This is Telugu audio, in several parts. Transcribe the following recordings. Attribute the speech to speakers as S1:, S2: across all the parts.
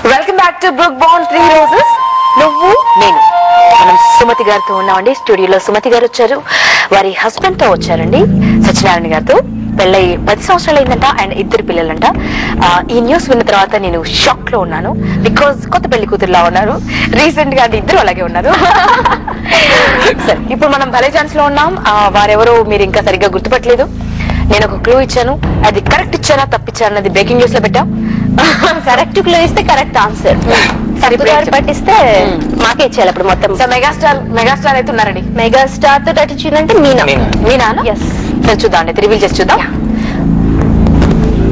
S1: Welcome back to Brooke Bond 3 roses. నువ్వు నేను మనం సుమతి గారితో ఉన్నామండి. స్టూడియోలో సుమతి గారు వచ్చారు, వారి హస్బెండ్ తో వచ్చారండి, సత్యనారాయణ గారితో. పెళ్ళై 10 సంవత్సరాలు అయిందంట, అండ్ 2 పిల్లలంట. ఈ న్యూస్ విన్న తర్వాత నేను షాక్ లో ఉన్నాను, బికాజ్ కొత్త పెళ్లి కూతురులా ఉన్నారు. రీసెంట్ గా 2 అలాగే ఉన్నారు. సరే, ఇప్పుడు మనం భలే ఛాన్స్ లో ఉన్నాం. వారెవరో మీరు ఇంకా సరిగ్గా గుర్తుపట్టలేదు. నేను ఒక క్లూ ఇచ్చాను, అది కరెక్ట్ ఇచ్చానా తప్పిచ్చాను అన్నది బ్రేకింగ్ న్యూస్ లో పెట్టాం.
S2: కరెక్ట్ క్లూ ఇస్తే కరెక్ట్ ఆన్సర్, పట్టిస్తే మాకే ఇచ్చేయాలి అప్పుడు మొత్తం.
S1: సో మెగాస్టార్ అయితే ఉన్నారండి.
S2: మెగాస్టార్ తో నటించిందంటే మీనా.
S1: ఎస్, చూద్దాం అండి, రివీల్ చేసి చూద్దాం.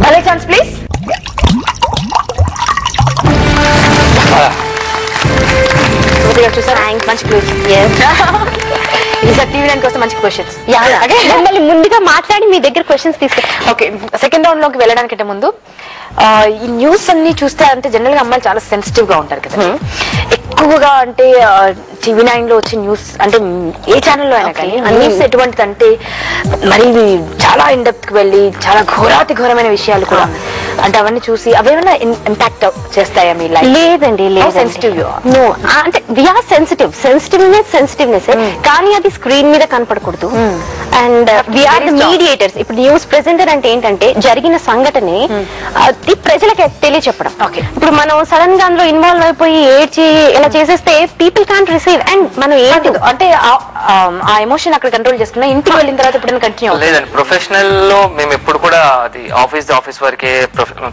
S1: భలే ఛాన్స్ ప్లీజ్. చూసారా, మంచి క్లూస్. ఈసారి టీవీ నైన్ కోసం మంచి క్వశ్చన్స్.
S2: మళ్ళీ ముందుగా మాట్లాడి మీ దగ్గర క్వశ్చన్స్ తీసుకు.
S1: ఓకే, సెకండ్ రౌండ్ లోకి వెళ్ళడానికంటే ముందు ఈ న్యూస్ అన్ని చూస్తే అంటే జనరల్ గా అమ్మాయిలు చాలా సెన్సిటివ్ గా ఉంటారు కదా. ఎక్కువగా అంటే టీవీ 9 లో వచ్చే న్యూస్ అంటే ఏ ఛానల్లో అయినా కానీ ఆ న్యూస్ ఎటువంటిది అంటే మరి చాలా ఇండెప్త్ కి వెళ్ళి చాలా ఘోరమైన విషయాలు కూడా, అంటే అవన్నీ చూసి అవేమైనా ఇంపాక్ట్ చేస్తాయా మీ లైఫ్?
S2: లేదండి, సెన్సిటివ్. నో, అంటే వీఆర్ సెన్సిటివ్నెస్ కానీ అది స్క్రీన్ మీద కనపడకూడదు. And we are mediators. ఇప్పుడు న్యూస్ ప్రెజెంటర్ అంటే ఏంటంటే జరిగిన సంఘటనే అది ప్రజలకు తెలియచెప్పడం. ఇప్పుడు మనం సడన్ గా అందులో ఇన్వాల్వ్ అయిపోయి ఏడ్చి ఇలా చేసేస్తే పీపుల్ కాంట్ రిసీవ్. అండ్ మనం ఏంటి
S1: అంటే ఆ ఎమోషన్ అక్కడ కంట్రోల్ చేసుకున్నా ఇంటికి వెళ్ళిన తర్వాత ఎప్పుడైనా కంటిన్యూ
S3: లేదండి. ప్రొఫెషనల్ లో మేము ఎప్పుడు కూడా అది ఆఫీస్ వరకే,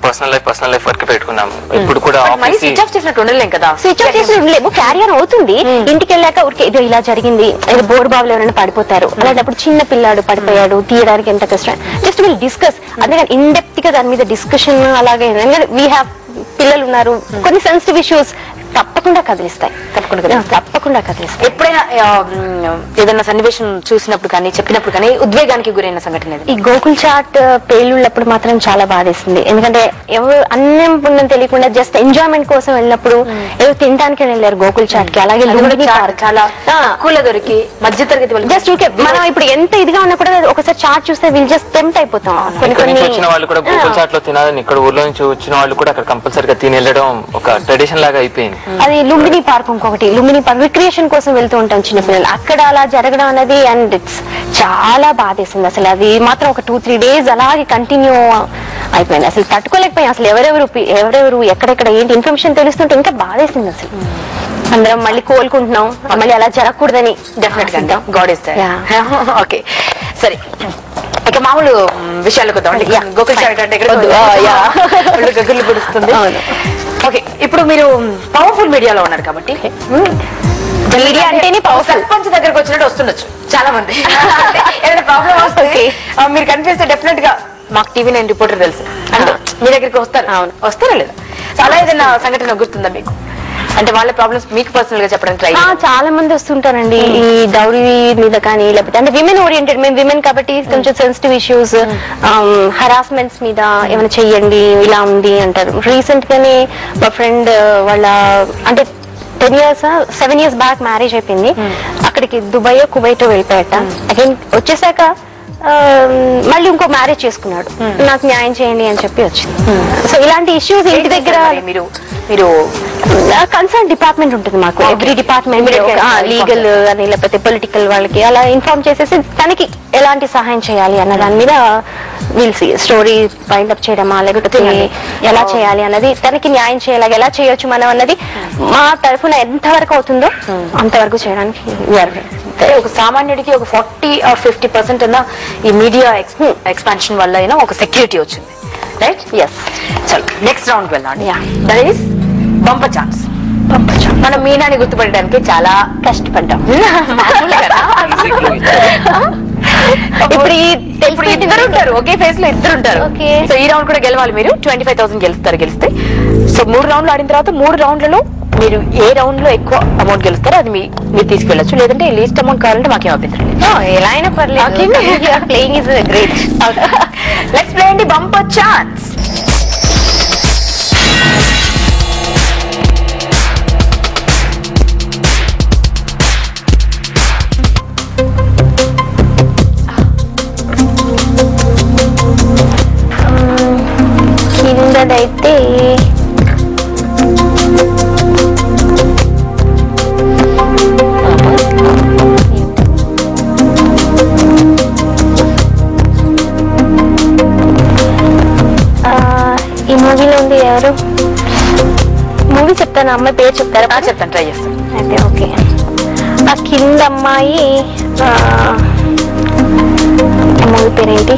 S3: పర్సనల్ లైఫ్ వరకే పెట్టుకున్నాము. ఇప్పుడు కూడా
S1: స్విచ్ ఆఫ్ చేసినట్టు ఉండలేం కదా.
S2: స్విచ్ ఆఫ్ చేసి ఉండలేము, క్యారియర్ అవుతుంది. ఇంటికి వెళ్ళాక ఊరికే ఇదో ఇలా జరిగింది, బోర్డు బాబులు ఎవరైనా పడిపోతారు, అలాంటప్పుడు చిన్న పిల్లాడు పడిపోయాడు, తీయడానికి ఎంత కష్టం, జస్ట్ విల్ డిస్కస్. అందుకని ఇన్ డెప్త్ గా దాని మీద డిస్కషన్ అలాగే. వీ హ్యావ్ పిల్లలు ఉన్నారు, కొన్ని సెన్సిటివ్ ఇష్యూస్ తప్పకుండా కదిలిస్తాయి.
S1: ఎప్పుడైనా ఏదైనా సన్నివేశం చూసినప్పుడు కానీ చెప్పినప్పుడు కానీ ఉద్వేగానికి గురైన సంఘటన?
S2: ఈ గోకుల్ చాట్ పేలుళ్ళప్పుడు మాత్రం చాలా బాధేసింది. ఎందుకంటే ఎవరు అన్నం పుణ్యం తెలియకుండా జస్ట్ ఎంజాయ్మెంట్ కోసం వెళ్ళినప్పుడు ఏదో తినడానికి వెళ్ళారు గోకుల్ చాట్ కి. అలాగే
S1: చాలా దొరికి మధ్య తరగతి
S2: జస్ట్ ఓకే, మనం ఇప్పుడు ఎంత ఇదిగా ఉన్నా కూడా ఒకసారి చాట్ చూస్తే వీళ్ళు జస్ట్ టెంప్ట్ అయిపోతాం.
S3: కొన్ని వచ్చిన వాళ్ళు కూడా గోకుల్ చాట్ లో తినాలని, ఇక్కడ ఊర్లో నుంచి వచ్చిన వాళ్ళు కూడా అక్కడ కంపల్సరీగా తిని వెళ్ళడం ఒక ట్రెడిషన్ లాగా అయిపోయింది.
S2: అది లుంబిని పార్క్, ఇంకొకటి లుంబిని పార్క్ రిక్రియేషన్ కోసం వెళ్తూ ఉంటాం చిన్నపిల్లలు, అక్కడ అలా జరగడం అనేది. అండ్ ఇట్స్ చాలా బాధేసింది అసలు. అది మాత్రం ఒక 2-3 days అలాగే కంటిన్యూ అయిపోయింది. అసలు తట్టుకోలేకపోయాం. అసలు ఎవరెవరు ఎక్కడెక్కడ ఏంటి ఇన్ఫర్మేషన్ తెలుస్తుంటే ఇంకా బాధేసింది అసలు. అందరం మళ్ళీ కోలుకుంటున్నాం, మళ్ళీ అలా జరగకూడదని
S1: డెఫినెట్ గా గాడ్ ఇస్ దేర్. ఓకే, సరే, ఇక మామూలు విషయాలకు వద్దాం. గోకుల్ చాట్ అంటే గగ్గులు పుడుస్తుంది. ఓకే, ఇప్పుడు మీరు పవర్ఫుల్ మీడియాలో ఉన్నారు కాబట్టి
S2: మీడియా అంటేనే పవర్ఫుల్.
S1: సర్పంచ్ దగ్గరకు వచ్చినట్టు వస్తుండొచ్చు చాలా మంది. ఏదైనా ప్రాబ్లం వస్తే మీరు కనిపిస్తే డెఫినెట్ గా మాకు టీవీ 9 రిపోర్టర్ తెలుసు అంటే మీ దగ్గరికి వస్తారా లేదా? అలా ఏదైనా సంఘటన గుర్తుందా మీకు? అంటే వాళ్ళ ప్రాబ్లమ్స్ మీకు పర్సనల్ గా చెప్పడానికి ట్రై?
S2: చాలా మంది వస్తుంటారండి ఈ డౌరీ మీద కానీ, లేకపోతే అంటే విమెన్ ఓరియంటెడ్. మేము విమెన్ కాబట్టి కొంచెం సెన్సిటివ్ ఇష్యూస్, హరాస్మెంట్స్ మీద ఏమైనా చెయ్యండి ఇలా ఉంది అంటారు. రీసెంట్ గానే మా ఫ్రెండ్ వాళ్ళ అంటే 7 years బ్యాక్ మ్యారేజ్ అయిపోయింది. అక్కడికి దుబాయ్ కువైట్ వెళ్ళిపోయాట. అగైన్ వచ్చేసాక మళ్ళీ ఇంకో మ్యారేజ్ చేసుకున్నాడు. నాకు న్యాయం చేయండి అని చెప్పి వచ్చింది. సో ఇలాంటి ఇష్యూస్ ఇంటి దగ్గర
S1: మీరు
S2: కన్సర్న్ డిపార్ట్మెంట్ ఉంటుంది మాకు. ఎవ్రీ డిపార్ట్మెంట్ లీగల్ అని లేకపోతే పొలిటికల్ వాళ్ళకి అలా ఇన్ఫార్మ్ చేసేసి తనకి ఎలాంటి సహాయం చేయాలి అన్న దాని మీద వీల్సి స్టోరీ ఫైండ్ అప్ చేయడమా, లేకపోతే ఎలా చేయాలి అన్నది, తనకి న్యాయం చేయాలి ఎలా చేయొచ్చు మనం అన్నది మా తరఫున ఎంతవరకు అవుతుందో అంతవరకు చేయడానికి.
S1: ఒక సామాన్యుడికి ఒక 40 or 50% అన్న ఈ మీడియా ఎక్స్పాన్షన్ వల్ల అయినా ఒక సెక్యూరిటీ వచ్చింది, రైట్?
S2: ఎస్.
S1: చలో నెక్స్ట్ రౌండ్ వెళ్ళండి. That is bumper chance. మనం మీనాని గుర్తుపడడానికి చాలా కష్టపడ్డాం. ఇప్పుడు ఇద్దరు ఉంటారు, ఒకే ఫేస్ లో ఇద్దరు ఉంటారు. సో ఈ రౌండ్ కూడా గెలవాలి మీరు. 25,000 గెలిస్తే. సో 3 రౌండ్లు ఆడిన తర్వాత 3 రౌండ్లలో మీరు ఏ రౌండ్ లో ఎక్కువ అమౌంట్ గెలుస్తారో అది మీరు తీసుకెళ్ళచ్చు. లేదంటే లీస్ట్ అమౌంట్ కావాలంటే మాకేం అభ్యంతరం లేదు.
S2: ఎలా అయినా పర్లేదు. Playing is great.
S1: Let's play అండి బంపర్ ఛాన్స్.
S2: కిందదైతే మూవీ చెప్తాను, అమ్మాయి పేరు చెప్తారా?
S1: చెప్తాను, ట్రై చేస్తాను.
S2: అయితే ఓకే. ఆ కింద అమ్మాయి మూవీ పేరేంటి?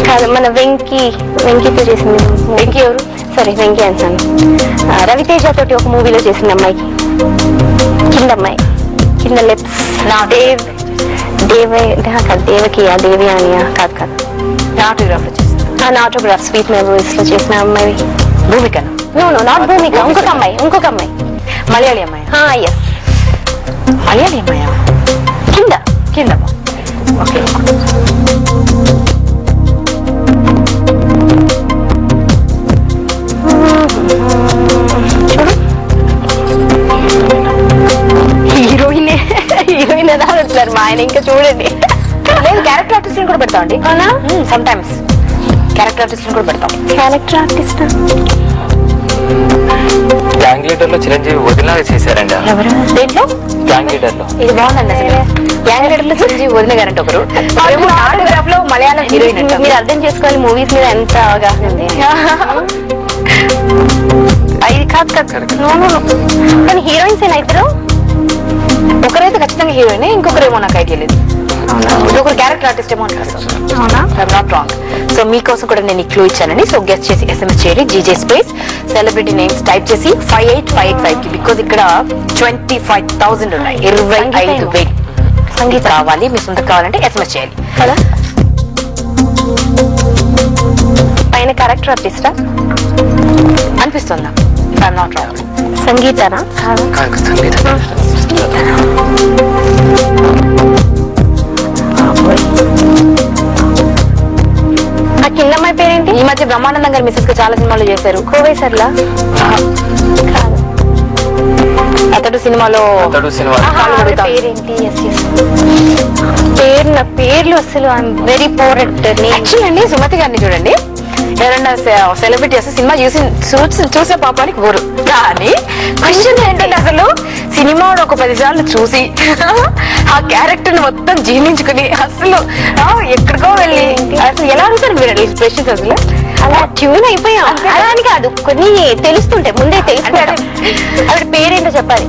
S2: కాదు, మన వెంకీతో చేసింది.
S1: వెంకీ ఎవరు?
S2: సరే వెంకీ అంటాను. రవితేజ తోటి ఒక మూవీలో చేసింది అమ్మాయికి. కింద అమ్మాయి, కింద లిప్స్. దేవకియా, దేవయానియా? కాదు కాదు, ఆటోగ్రాఫ్ స్వీట్ మెమరీస్ లో చేసిన అమ్మాయి.
S1: భూమిక?
S2: నో నాట్ భూమిక, ఇంకొక అమ్మాయి.
S1: మలయాళీ అమ్మాయి?
S2: ఎస్,
S1: మలయాళీ అమ్మాయా? కింద ఓకే.
S2: హీరోయిన్ ఎలా అడుగుతున్నారు మా ఆయన? ఇంకా చూడండి.
S1: లేదు, క్యారెక్టర్ ఆర్టిస్ట్ కూడా పెడతామండి.
S2: అవునా?
S1: సమ్ టైమ్స్ క్యారెక్టర్ ఆర్టిస్ట్ కూడా పెడతాం.
S2: క్యారెక్టర్ ఆర్టిస్ట్
S3: గ్యాంగ్ లీడర్ లో చిరంజీవి వదినగా చేశారండి.
S1: ఎవరు? దేంట్లో?
S3: గ్యాంగ్ లీడర్ లో.
S1: ఇది బాగుందండి అసలు. గ్యాంగ్ లీడర్ లో చిరంజీవి వదిన గారంటే ఒకరు, ఆటోగ్రాఫ్ లో మలయాళం హీరోయిన్.
S2: మీరు అర్థం చేసుకోవాలి మూవీస్ మీద ఎంత అవగాహన ఉంది.
S1: ఇది కాదు.
S2: కానీ హీరోయిన్స్ ఏనా ఇద్దరు?
S1: ఒకరైతే ఖచ్చితంగా హీరోయిన్, ఇంకొకరేమో నాకు ఐడియా లేదు. ఇంకొకరు క్యారెక్టర్ ఆర్టిస్ట్ ఏమో అంటారు. Not wrong. సో మీకోసం కూడా నేను ఈ క్లూ ఇచ్చానండి. సో గెస్ట్ చేసి SMS చేయండి. GJ space celebrity names type చేసి 58585 కి. బికాజ్ ఇక్కడ 25,000 ఉన్నాయి. 25,000 సంగీత కావాలి. మీ సొంత కావాలంటే SMS చేయాలి
S2: కదా. పైన క్యారెక్టర్ ఆర్టిస్టా
S1: అనిపిస్తుందా? I'm not wrong.
S2: సంగీతనా? ఆ కింద అమ్మాయి పేరేంటి?
S1: ఈ మధ్య బ్రహ్మానందం గారు మిసెస్ గా చాలా సినిమాలు చేశారు.
S2: కోవై సర్లా? కాదు,
S1: అతడు సినిమాలో
S2: పేరేంటి? పేర్లు అసలు I'm very poor at name.
S1: Actually అండి, సుమతి గారిని చూడండి, ఎవరన్నా సెలబ్రిటీ వస్తే సినిమా చూసే పాపానికి బోరు. కానీ క్వశ్చన్ ఏంటంటే అసలు సినిమా ఒక 10 సార్లు చూసి ఆ క్యారెక్టర్ ని మొత్తం జీర్ణించుకుని అసలు ఎక్కడికో వెళ్ళి అసలు ఎలా అడుగుతారు మీరు క్వశ్చన్స్? అసలు
S2: అలా ట్యూన్ అయిపోయాం. అలా అని కాదు, కొన్ని తెలుస్తుంటాయి, ముందే తెలుస్తుంటాయి. ఆవిడ పేరేంటో చెప్పాలి.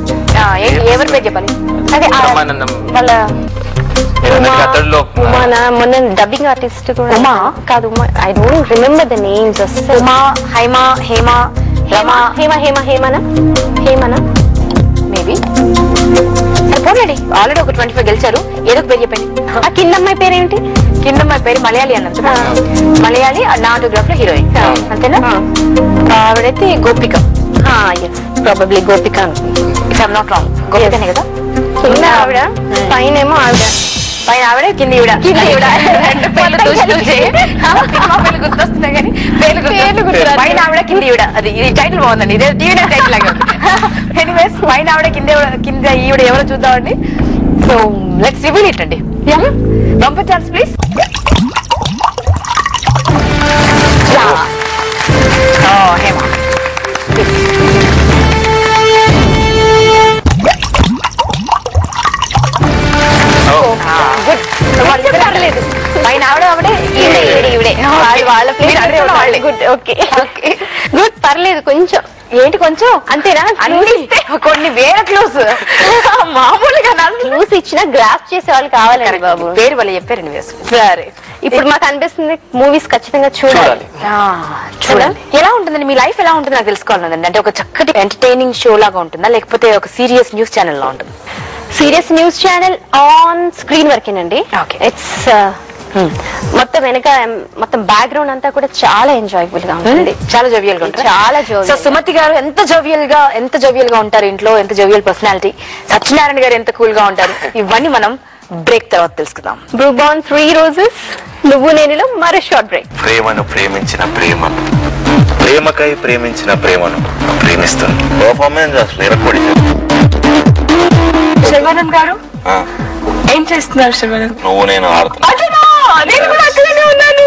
S1: ఎవరి పేరు చెప్పాలి?
S2: అదే వాళ్ళ ఉమానా? మొన్న డబ్బింగ్ ఆర్టిస్ట్ కూడా.
S1: ఉమా
S2: కాదు, Uma. I don't remember the names.
S1: Uma, Haima, Hema, Rama, హేమనా మేబీ. సరిపోనండి, ఆల్రెడీ ఒక 25 గెలిచారు. ఏదో ఒక పేరు చెప్పండి.
S2: ఆ కింద అమ్మాయి పేరేంటి?
S1: కింద అమ్మాయి పేరు మలయాళీ అన్నట్టు. మలయాళీ, నా ఆటోగ్రాఫ్ లో హీరోయిన్ అంతేనా? ఆవిడైతే గోపిక.
S2: Probably Gopika.
S1: If I'm not wrong, గోపికనే కదా.
S2: కింద ఆవిడ, పైన ఏమో ఆవిడ.
S1: పైన ఆవిడ, కింద ఈవిడ. గుర్తొస్తున్నాయి కానీ పేర్లు పైన ఆవిడ, కింద ఈవిడ. అది ఇది టైటిల్ బాగుందండి. ఇదే టీవీ టైటిల్ లాగా. ఎనీవేస్, పైన ఆవిడ, కింద ఈవిడ ఎవరో చూద్దామండి. సో లెట్స్ రివీల్ ఇట్ అండి. Bumper chance please. హేమా. పర్లేదు, పైన ఆవిడే, ఈవిడే. వాళ్ళ ప్లేస్.
S2: గుడ్, ఓకే గుడ్, పర్లేదు. కొంచెం
S1: ఏంటి కొంచెం
S2: అంతేనా?
S1: కొన్ని వేల క్లూస్ మామూలుగా
S2: క్లూస్ ఇచ్చిన గ్రాఫ్ చేసే వాళ్ళు కావాలండి బాబు.
S1: పేరు వాళ్ళు చెప్పారు.
S2: సరే, ఇప్పుడు మాకు అనిపిస్తుంది మూవీస్ ఖచ్చితంగా చూడాలి.
S1: చూడాలి. ఎలా ఉంటుందండి మీ లైఫ్? ఎలా ఉంటుంది నాకు తెలుసుకోవాలండి. అంటే ఒక చక్కటి ఎంటర్టైనింగ్ షో లాగా ఉంటుందా, లేకపోతే ఒక సీరియస్ న్యూస్ ఛానల్ లా ఉంటుంది?
S2: Serious news channel on screen వర్కేనండి. ఇట్స్ మొత్తం వెనక మొత్తం బ్యాక్గ్రౌండ్ అంతా కూడా చాలా ఎంజాయబుల్ గా ఉంటుంది.
S1: చాలా జోవియల్ గా ఉంటుంది.
S2: చాలా జోవియల్.
S1: సో సుమతి గారు ఎంత జోవియల్ గా ఉంటారు ఇంట్లో, ఎంత జోవియల్ పర్సనాలిటీ. సత్యనారాయణ గారు ఎంత కూల్ గా ఉంటారు. ఇవన్నీ మనం బ్రేక్ తర్వాత తెలుసుకుందాం.
S2: బ్రూబాన్ 3 రోజెస్ నువ్వు నేనులో మరో షార్ట్ బ్రేక్.
S4: ప్రేమను ప్రేమించిన ప్రేమను, ప్రేమకై ప్రేమించిన ప్రేమను ప్రేమిస్తుంది. పర్ఫార్మెన్స్ అసలు ఎరకొడి.
S1: శర్వానంద్ గారు ఏం చేస్తున్నారు? శర్వానంద్,
S4: నువ్వు నేను ఆడుతున్నా.
S1: నేను కూడా అక్కడనే ఉన్నాను.